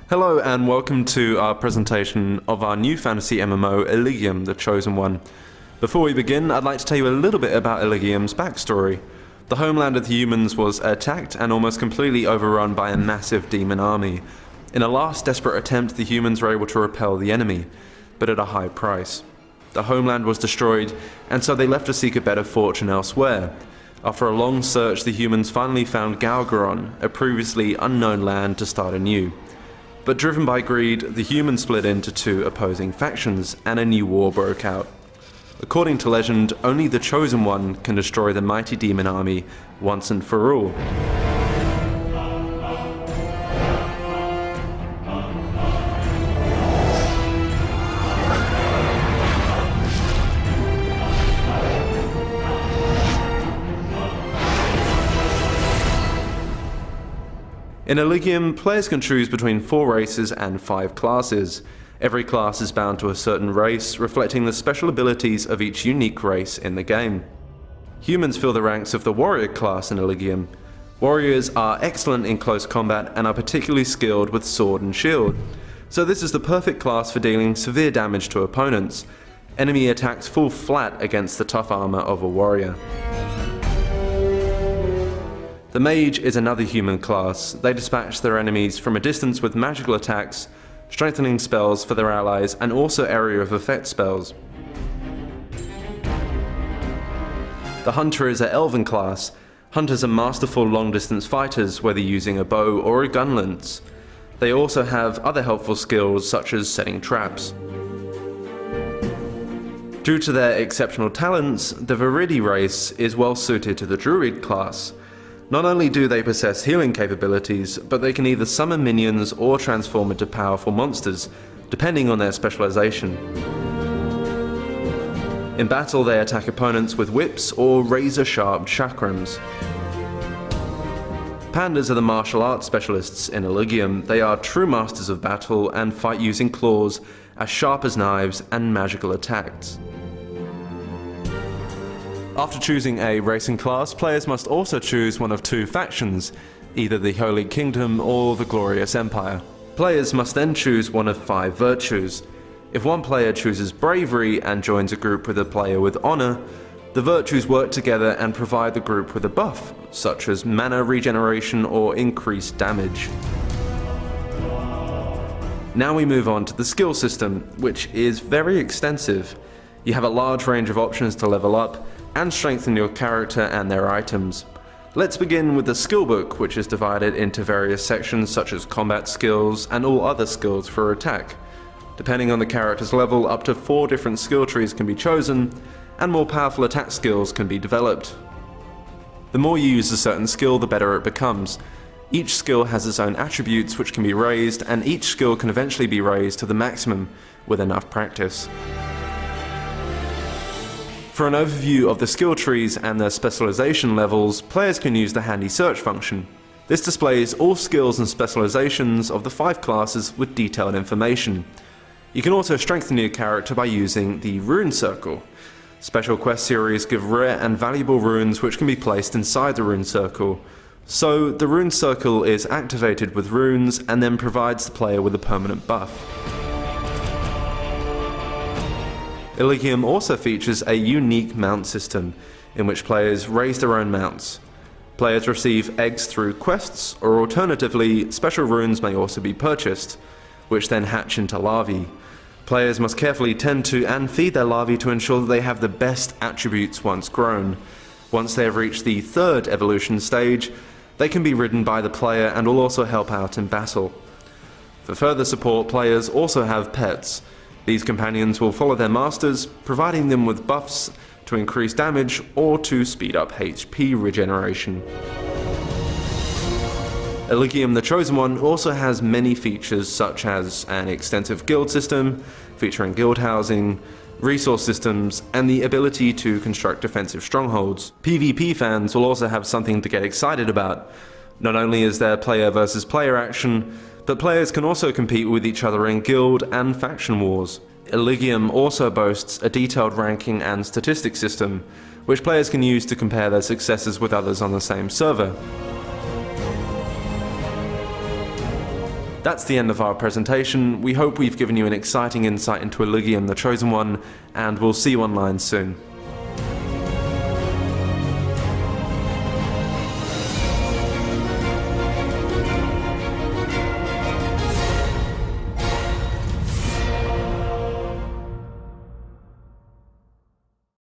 Hello and welcome to our presentation of our new fantasy MMO, Eligium, the Chosen One. Before we begin, I'd like to tell you a little bit about Eligium's backstory. The homeland of the humans was attacked and almost completely overrun by a massive demon army. In a last desperate attempt, the humans were able to repel the enemy, but at a high price. The homeland was destroyed, and so they left to seek a better fortune elsewhere. After a long search, the humans finally found Galgaron, a previously unknown land, to start anew. But driven by greed, the humans split into two opposing factions, and a new war broke out. According to legend, only the Chosen One can destroy the mighty demon army once and for all. In Eligium, players can choose between 4 races and 5 classes. Every class is bound to a certain race, reflecting the special abilities of each unique race in the game. Humans fill the ranks of the warrior class in Eligium. Warriors are excellent in close combat and are particularly skilled with sword and shield, so this is the perfect class for dealing severe damage to opponents. Enemy attacks fall flat against the tough armor of a warrior. The mage is another human class. They dispatch their enemies from a distance with magical attacks, strengthening spells for their allies, and also area of effect spells. The hunter is an elven class. Hunters are masterful long-distance fighters, whether using a bow or a gun lance. They also have other helpful skills such as setting traps. Due to their exceptional talents, the Viridi race is well suited to the druid class. Not only do they possess healing capabilities, but they can either summon minions or transform into powerful monsters, depending on their specialization. In battle, they attack opponents with whips or razor-sharp chakrams. Pandas are the martial arts specialists in Eligium. They are true masters of battle and fight using claws as sharp as knives and magical attacks. After choosing a racing class, players must also choose one of 2 factions, either the Holy Kingdom or the Glorious Empire. Players must then choose one of 5 virtues. If one player chooses bravery and joins a group with a player with honor, the virtues work together and provide the group with a buff, such as mana regeneration or increased damage. Now we move on to the skill system, which is very extensive. You have a large range of options to level up and strengthen your character and their items. Let's begin with the skill book, which is divided into various sections such as combat skills and all other skills for attack. Depending on the character's level, up to 4 different skill trees can be chosen, and more powerful attack skills can be developed. The more you use a certain skill, the better it becomes. Each skill has its own attributes which can be raised, and each skill can eventually be raised to the maximum with enough practice. For an overview of the skill trees and their specialization levels, players can use the handy search function. This displays all skills and specializations of the 5 classes with detailed information. You can also strengthen your character by using the rune circle. Special quest series give rare and valuable runes which can be placed inside the rune circle. So the rune circle is activated with runes and then provides the player with a permanent buff. Eligium also features a unique mount system, in which players raise their own mounts. Players receive eggs through quests, or alternatively, special runes may also be purchased, which then hatch into larvae. Players must carefully tend to and feed their larvae to ensure that they have the best attributes once grown. Once they have reached the 3rd evolution stage, they can be ridden by the player and will also help out in battle. For further support, players also have pets. These companions will follow their masters, providing them with buffs to increase damage or to speed up HP regeneration. Eligium the Chosen One also has many features such as an extensive guild system, featuring guild housing, resource systems, and the ability to construct defensive strongholds. PvP fans will also have something to get excited about. Not only is there player versus player action, but players can also compete with each other in guild and faction wars. Eligium also boasts a detailed ranking and statistics system, which players can use to compare their successes with others on the same server. That's the end of our presentation. We hope we've given you an exciting insight into Eligium, the Chosen One, and we'll see you online soon.